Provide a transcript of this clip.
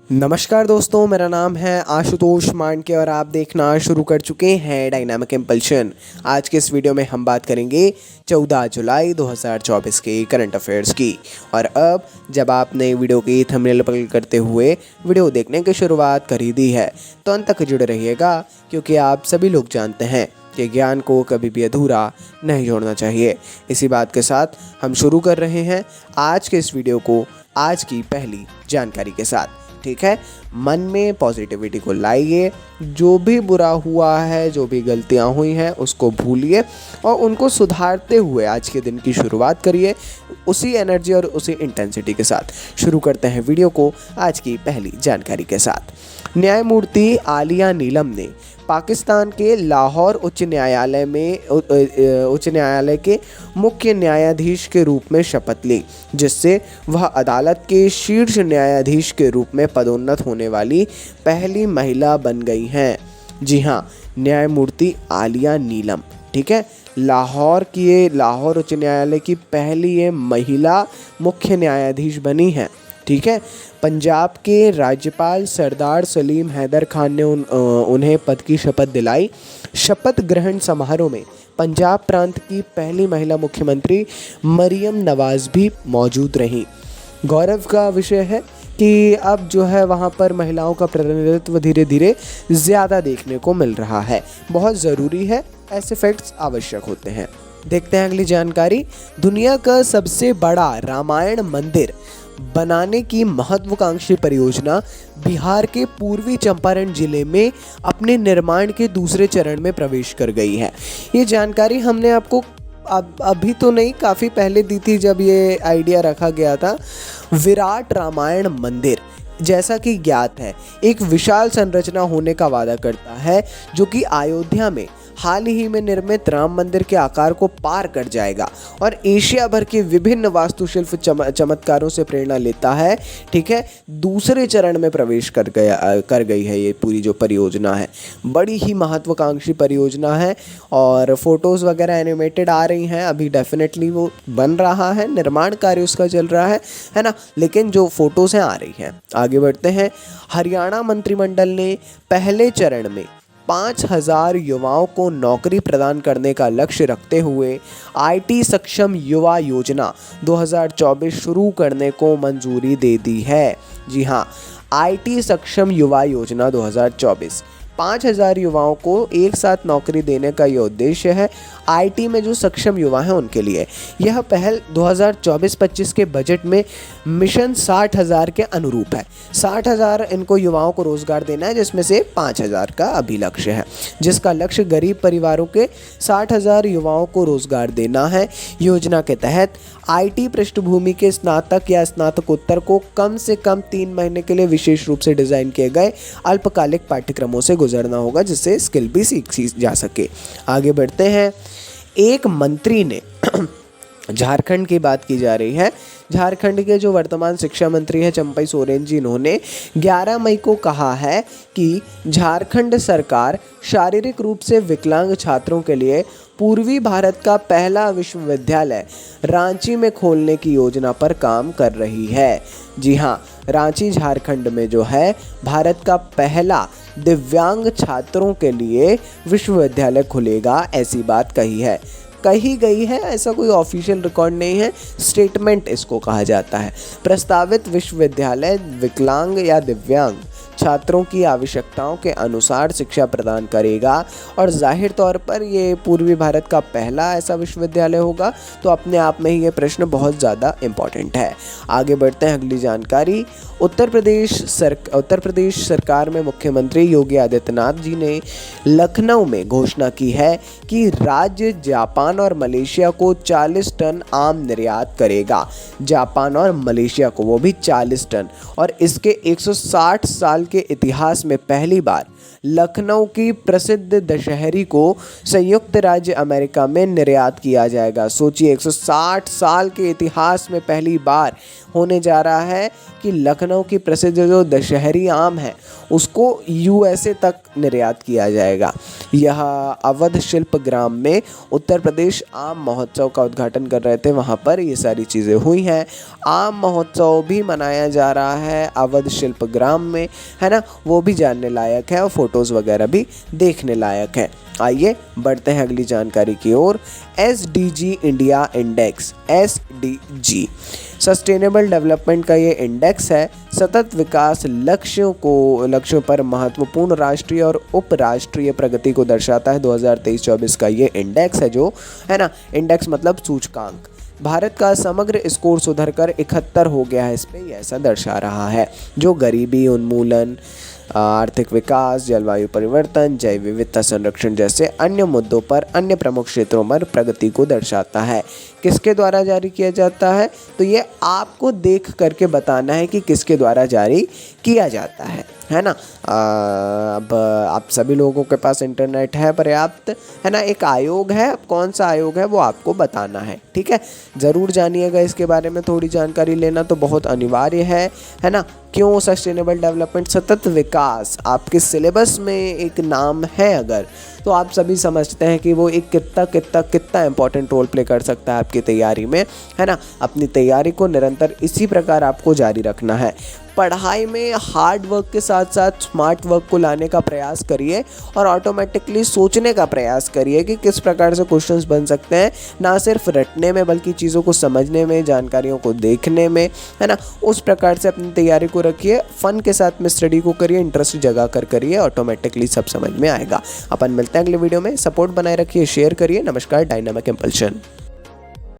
नमस्कार दोस्तों, मेरा नाम है आशुतोष मांडके और आप देखना शुरू कर चुके हैं डायनामिक इम्पल्शन। आज के इस वीडियो में हम बात करेंगे 14 जुलाई 2024 के करंट अफेयर्स की। और अब जब आपने वीडियो की थंबनेल पकड़ करते हुए वीडियो देखने की शुरुआत कर ही दी है तो अंत तक जुड़े रहिएगा, क्योंकि आप सभी लोग जानते हैं कि ज्ञान को कभी भी अधूरा नहीं छोड़ना चाहिए। इसी बात के साथ हम शुरू कर रहे हैं आज के इस वीडियो को आज की पहली जानकारी के साथ। ठीक है, मन में पॉजिटिविटी को लाइए। जो भी बुरा हुआ है, जो भी गलतियां हुई हैं, उसको भूलिए और उनको सुधारते हुए आज के दिन की शुरुआत करिए उसी एनर्जी और उसी इंटेंसिटी के साथ। शुरू करते हैं वीडियो को आज की पहली जानकारी के साथ। न्यायमूर्ति आलिया नीलम ने पाकिस्तान के लाहौर उच्च न्यायालय के मुख्य न्यायाधीश के रूप में शपथ ली, जिससे वह अदालत के शीर्ष न्यायाधीश के रूप में पदोन्नत होने वाली पहली महिला बन गई हैं। जी हाँ, न्यायमूर्ति आलिया नीलम, ठीक है, लाहौर उच्च न्यायालय की पहली ये महिला मुख्य न्यायाधीश बनी है। ठीक है, पंजाब के राज्यपाल सरदार सलीम हैदर खान ने उन्हें पद की शपथ दिलाई। शपथ ग्रहण समारोह में पंजाब प्रांत की पहली महिला मुख्यमंत्री मरियम नवाज भी मौजूद रहीं। गौरव का विषय है कि अब जो है वहाँ पर महिलाओं का प्रतिनिधित्व धीरे धीरे ज़्यादा देखने को मिल रहा है। बहुत ज़रूरी है, ऐसे फैक्ट्स आवश्यक होते हैं। देखते हैं अगली जानकारी। दुनिया का सबसे बड़ा रामायण मंदिर बनाने की महत्वाकांक्षी परियोजना बिहार के पूर्वी चंपारण जिले में अपने निर्माण के दूसरे चरण में प्रवेश कर गई है। ये जानकारी हमने आपको अभी तो नहीं, काफ़ी पहले दी थी जब ये आइडिया रखा गया था। विराट रामायण मंदिर, जैसा कि ज्ञात है, एक विशाल संरचना होने का वादा करता है, जो कि अयोध्या में हाल ही में निर्मित राम मंदिर के आकार को पार कर जाएगा और एशिया भर के विभिन्न वास्तुशिल्प चमत्कारों से प्रेरणा लेता है। ठीक है, दूसरे चरण में प्रवेश कर गई है ये पूरी जो परियोजना है। बड़ी ही महत्वाकांक्षी परियोजना है और फोटोज़ वगैरह एनिमेटेड आ रही हैं। अभी डेफिनेटली वो बन रहा है, निर्माण कार्य उसका चल रहा है ना, लेकिन जो फोटोज़ हैं आ रही हैं। आगे बढ़ते हैं। हरियाणा मंत्रिमंडल ने पहले चरण में 5,000 युवाओं को नौकरी प्रदान करने का लक्ष्य रखते हुए आईटी सक्षम युवा योजना 2024 शुरू करने को मंजूरी दे दी है। जी हाँ, आईटी सक्षम युवा योजना 2024 5,000 युवाओं को एक साथ नौकरी देने का ये उद्देश्य है। आईटी में जो सक्षम युवा हैं उनके लिए यह पहल 2024-25 के बजट में मिशन 60,000 के अनुरूप है। 60,000 इनको युवाओं को रोजगार देना है, जिसमें से 5,000 का अभी लक्ष्य है, जिसका लक्ष्य गरीब परिवारों के 60,000 युवाओं को रोजगार देना है। योजना के तहत आईटी पृष्ठभूमि के स्नातक या स्नातकोत्तर को कम से कम 3 महीने के लिए विशेष रूप से डिज़ाइन किए गए अल्पकालिक पाठ्यक्रमों से गुजरना होगा, जिससे स्किल भी सीखी जा सके। आगे बढ़ते हैं। एक मंत्री ने झारखंड की बात की जा रही है। झारखंड के जो वर्तमान शिक्षा मंत्री हैं चंपई सोरेन जी, इन्होंने 11 मई को कहा है कि झारखंड सरकार शारीरिक रूप से विकलांग छात्रों के लिए पूर्वी भारत का पहला विश्वविद्यालय रांची में खोलने की योजना पर काम कर रही है। जी हाँ, रांची झारखंड में जो है भारत का पहला दिव्यांग छात्रों के लिए विश्वविद्यालय खुलेगा, ऐसी बात कही गई है। ऐसा कोई ऑफिशियल रिकॉर्ड नहीं है, स्टेटमेंट इसको कहा जाता है। प्रस्तावित विश्वविद्यालय विकलांग या दिव्यांग छात्रों की आवश्यकताओं के अनुसार शिक्षा प्रदान करेगा और जाहिर तौर पर ये पूर्वी भारत का पहला ऐसा विश्वविद्यालय होगा, तो अपने आप में ही ये प्रश्न बहुत ज़्यादा इम्पॉर्टेंट है। आगे बढ़ते हैं अगली जानकारी। उत्तर प्रदेश सरकार में मुख्यमंत्री योगी आदित्यनाथ जी ने लखनऊ में घोषणा की है कि राज्य जापान और मलेशिया को 40 टन आम निर्यात करेगा। जापान और मलेशिया को, वो भी 40 टन, और इसके 160 साल के इतिहास में पहली बार लखनऊ की प्रसिद्ध दशहरी को संयुक्त राज्य अमेरिका में निर्यात किया जाएगा। सोचिए 160 साल के इतिहास में पहली बार होने जा रहा है कि लखनऊ की प्रसिद्ध जो दशहरी आम है उसको यूएसए तक निर्यात किया जाएगा। यह अवध शिल्प ग्राम में उत्तर प्रदेश आम महोत्सव का उद्घाटन कर रहे थे, वहाँ पर ये सारी चीज़ें हुई हैं। आम महोत्सव भी मनाया जा रहा है अवध शिल्प ग्राम में, है ना, वो भी जानने लायक है और फोटोज़ वगैरह भी देखने लायक है। आइए बढ़ते हैं अगली जानकारी की ओर। SDG India index, SDG sustainable development का ये इंडेक्स है। सतत विकास लक्ष्यों पर महत्वपूर्ण राष्ट्रीय और उपराष्ट्रीय प्रगति को दर्शाता है। 2023-24 का ये इंडेक्स है, जो है ना, इंडेक्स मतलब सूचकांक। भारत का समग्र स्कोर सुधरकर 71 हो गया है इस पे, ये ऐसा दर्शा रहा है, जो गरीबी उन्मूलन, आर्थिक विकास, जलवायु परिवर्तन, जैव विविधता संरक्षण जैसे अन्य मुद्दों पर अन्य प्रमुख क्षेत्रों पर प्रगति को दर्शाता है। किसके द्वारा जारी किया जाता है, तो ये आपको देख करके बताना है कि किसके द्वारा जारी किया जाता है ना। अब आप सभी लोगों के पास इंटरनेट है पर्याप्त, है ना। एक आयोग है, अब कौन सा आयोग है वो आपको बताना है, ठीक है। ज़रूर जानिएगा इसके बारे में, थोड़ी जानकारी लेना तो बहुत अनिवार्य है ना। क्यों सस्टेनेबल डेवलपमेंट, सतत विकास आपके सिलेबस में एक नाम है अगर, तो आप सभी समझते हैं कि वो एक कितना इंपॉर्टेंट रोल प्ले कर सकता है आपकी तैयारी में, है ना। अपनी तैयारी को निरंतर इसी प्रकार आपको जारी रखना है। पढ़ाई में हार्ड वर्क के साथ साथ स्मार्ट वर्क को लाने का प्रयास करिए और ऑटोमेटिकली सोचने का प्रयास करिए कि किस प्रकार से क्वेश्चंस बन सकते हैं, ना सिर्फ रटने में बल्कि चीज़ों को समझने में, जानकारियों को देखने में, है ना। उस प्रकार से अपनी तैयारी को रखिए, फन के साथ में स्टडी को करिए, इंटरेस्ट जगा कर करिए, ऑटोमेटिकली सब समझ में आएगा। अपन मिलते हैं अगले वीडियो में, सपोर्ट बनाए रखिए, शेयर करिए। नमस्कार, डायनामिक इम्पल्शन।